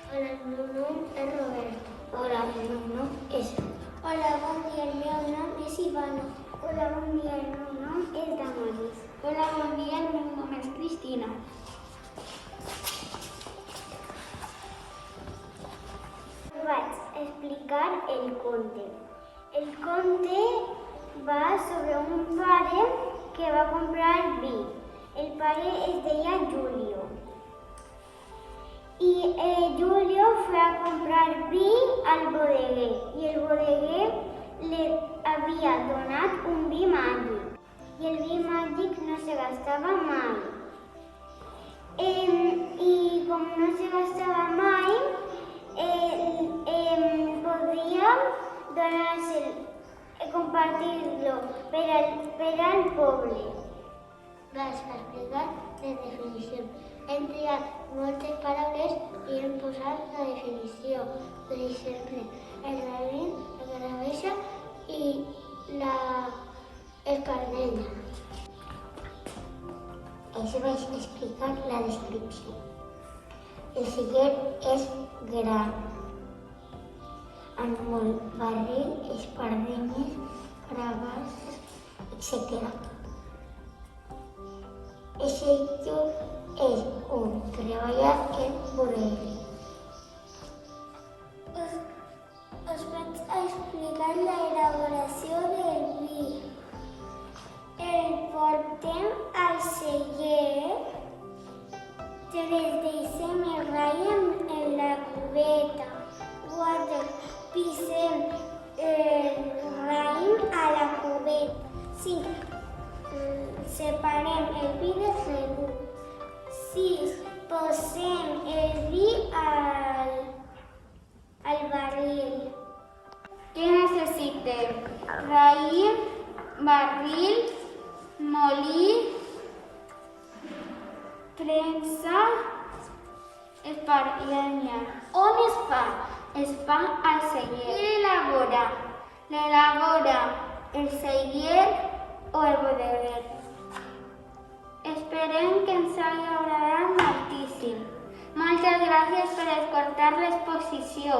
Hola, el meu nom és Robert. Hola, el meu nom és... Hola, bon dia, el meu nom és Ivana. Hola, bon dia, el meu nom és Damaris. Hola, bon dia, el meu nom és Cristina. Vaig explicar el conte. El conte va sobre un pare que va comprar vi. El pare es deia Julio. Y Julio fue a comprar vi al bodeguer y el bodeguer le había donat un vi màgic y el vi màgic no se gastava mai. Y como no se gastava mai, podíem compartir-lo per al poble. Vaig explicar les definicions. Hem triat moltes paraules i hem posat la definició. Per exemple, el raïm, la caraveja i l'espardenya. Això vaig explicar la descripció. El celler és gran, amb molt barril, espardenyes, carabasses, etc. El senyor és un treballa en bodeguer. Us vaig explicar l'elaboració del vi. El portem al celler, deixem el raïm en la cubeta. Pisem el raïm a la cubeta. 5. Separem el vi del regust. 6. Posem el vi al barril. Què necessitem? Raïm, barril, molí, premsa, espardenya. On es fa? Es fa al celler. Qui l'elabora? L'elabora el celler o el bodeguer. Esperem que ens hagi agradat moltíssim. Moltes gràcies per escoltar l'exposició.